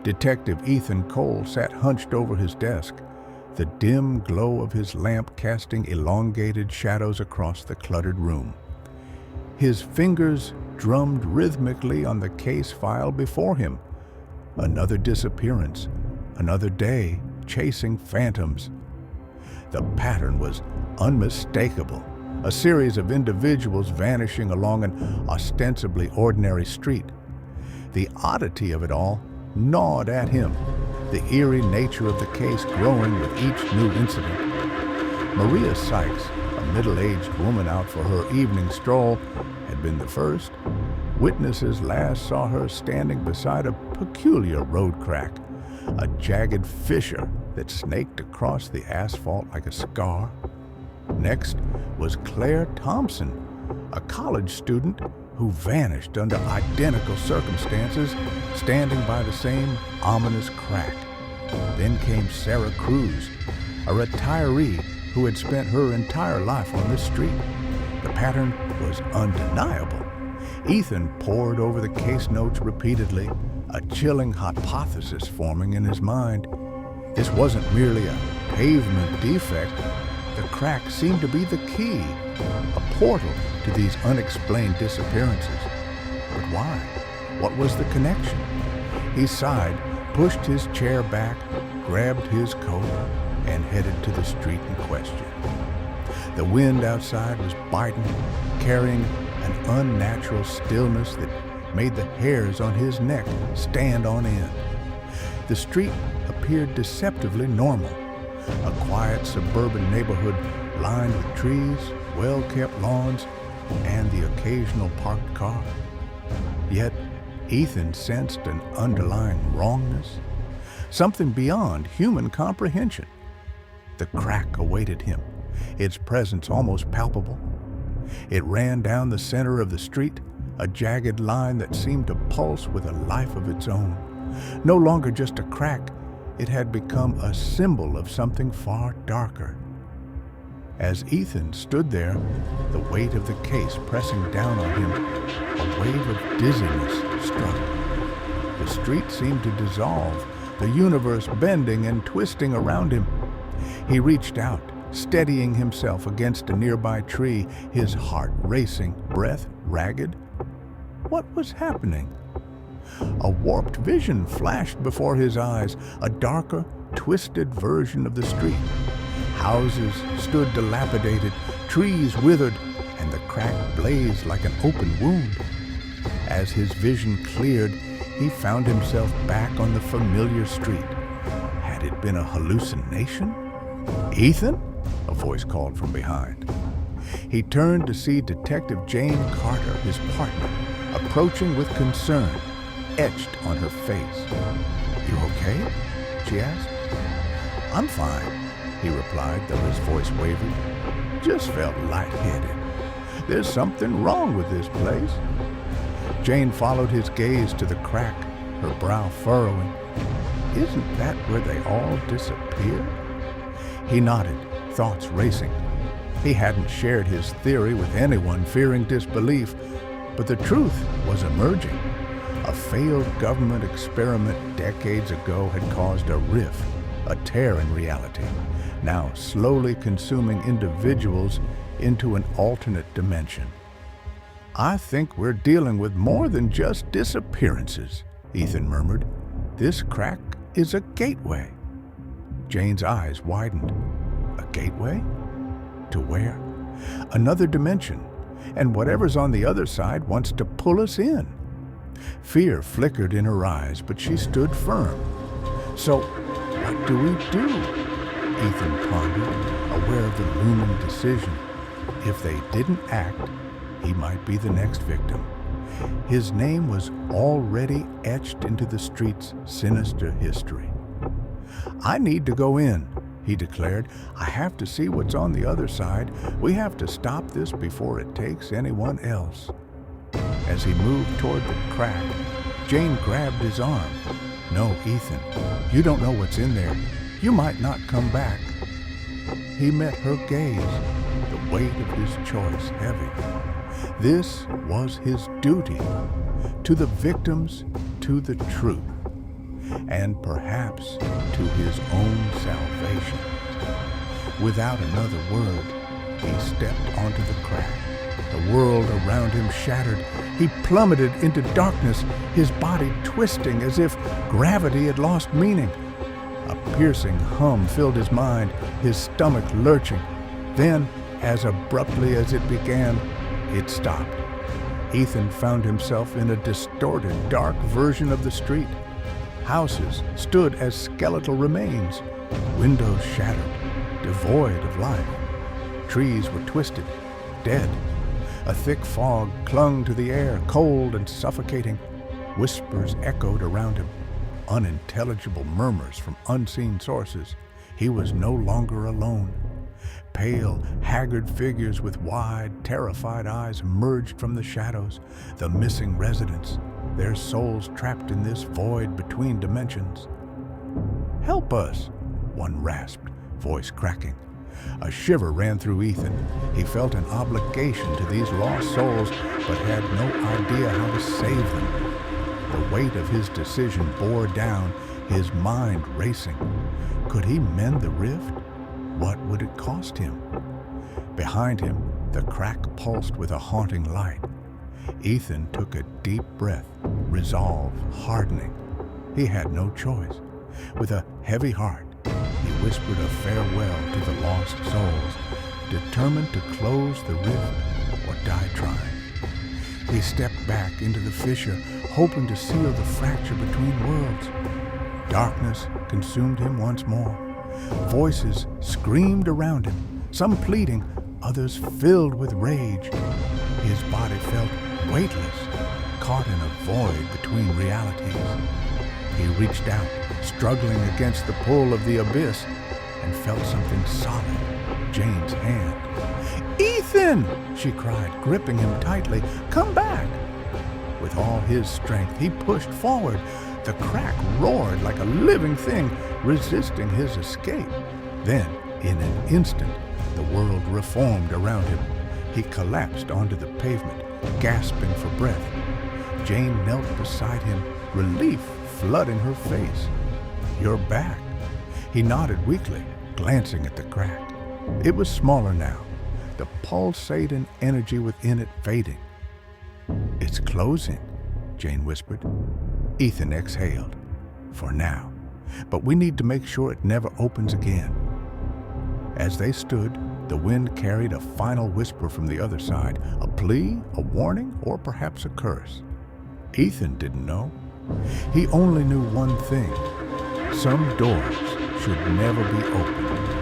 Detective Ethan Cole sat hunched over his desk, the dim glow of his lamp casting elongated shadows across the cluttered room. His fingers drummed rhythmically on the case file before him. Another disappearance, another day chasing phantoms. The pattern was unmistakable, a series of individuals vanishing along an ostensibly ordinary street. The oddity of it all gnawed at him, the eerie nature of the case growing with each new incident. Maria Sykes, a middle-aged woman out for her evening stroll, had been the first. Witnesses last saw her standing beside a peculiar road crack, a jagged fissure that snaked across the asphalt like a scar. Next was Claire Thompson, a college student who vanished under identical circumstances, standing by the same ominous crack. Then came Sarah Cruz, a retiree who had spent her entire life on this street. The pattern was undeniable. Ethan pored over the case notes repeatedly, a chilling hypothesis forming in his mind. This wasn't merely a pavement defect. The crack seemed to be the key, a portal to these unexplained disappearances. But why? What was the connection? He sighed, pushed his chair back, grabbed his coat, and headed to the street in question. The wind outside was biting, carrying an unnatural stillness that made the hairs on his neck stand on end. The street appeared deceptively normal, a quiet suburban neighborhood lined with trees, well-kept lawns, and the occasional parked car. Yet, Ethan sensed an underlying wrongness, something beyond human comprehension. The crack awaited him, its presence almost palpable. It ran down the center of the street, a jagged line that seemed to pulse with a life of its own. No longer just a crack, it had become a symbol of something far darker. As Ethan stood there, the weight of the case pressing down on him, a wave of dizziness struck. The street seemed to dissolve, the universe bending and twisting around him. He reached out, steadying himself against a nearby tree, his heart racing, breath ragged. What was happening? A warped vision flashed before his eyes, a darker, twisted version of the street. Houses stood dilapidated, trees withered, and the crack blazed like an open wound. As his vision cleared, he found himself back on the familiar street. Had it been a hallucination? "Ethan?" a voice called from behind. He turned to see Detective Jane Carter, his partner, approaching with concern etched on her face. "You okay?" she asked. "I'm fine," he replied, though his voice wavered. "Just felt lightheaded. There's something wrong with this place." Jane followed his gaze to the crack, her brow furrowing. "Isn't that where they all disappeared?" He nodded, thoughts racing. He hadn't shared his theory with anyone, fearing disbelief, but the truth was emerging. A failed government experiment decades ago had caused a rift, a tear in reality, now slowly consuming individuals into an alternate dimension. "I think we're dealing with more than just disappearances," Ethan murmured. "This crack is a gateway." Jane's eyes widened. A gateway? To where? Another dimension, and whatever's on the other side wants to pull us in. Fear flickered in her eyes, but she stood firm. "So, what do we do?" Ethan pondered, aware of the looming decision. If they didn't act, he might be the next victim. His name was already etched into the street's sinister history. "I need to go in," he declared. "I have to see what's on the other side. We have to stop this before it takes anyone else." As he moved toward the crack, Jane grabbed his arm. "No, Ethan, you don't know what's in there. You might not come back." He met her gaze, the weight of his choice heavy. This was his duty, to the victims, to the truth. and perhaps to his own salvation. Without another word, he stepped onto the crack. The world around him shattered. He plummeted into darkness, his body twisting as if gravity had lost meaning. A piercing hum filled his mind, his stomach lurching. Then, as abruptly as it began, it stopped. Ethan found himself in a distorted, dark version of the street. Houses stood as skeletal remains, windows shattered, devoid of life. Trees were twisted, dead. A thick fog clung to the air, cold and suffocating. Whispers echoed around him, unintelligible murmurs from unseen sources. He was no longer alone. Pale, haggard figures with wide, terrified eyes emerged from the shadows, the missing residents, their souls trapped in this void between dimensions. "Help us," one rasped, voice cracking. A shiver ran through Ethan. He felt an obligation to these lost souls, but had no idea how to save them. The weight of his decision bore down, his mind racing. Could he mend the rift? What would it cost him? Behind him, the crack pulsed with a haunting light. Ethan took a deep breath, resolve hardening. He had no choice. With a heavy heart, he whispered a farewell to the lost souls, determined to close the rift or die trying. He stepped back into the fissure, hoping to seal the fracture between worlds. Darkness consumed him once more. Voices screamed around him, some pleading, others filled with rage. His body felt weightless, caught in a void between realities. He reached out, struggling against the pull of the abyss, and felt something solid, Jane's hand. "Ethan!" she cried, gripping him tightly. "Come back!" With all his strength, he pushed forward. The crack roared like a living thing, resisting his escape. Then, in an instant, the world reformed around him. He collapsed onto the pavement, gasping for breath. Jane knelt beside him, relief flooding her face. "You're back." He nodded weakly, glancing at the crack. It was smaller now, the pulsating energy within it fading. "It's closing," Jane whispered. Ethan exhaled. "For now. But we need to make sure it never opens again." As they stood, the wind carried a final whisper from the other side, a plea, a warning, or perhaps a curse. Ethan didn't know. He only knew one thing: some doors should never be opened.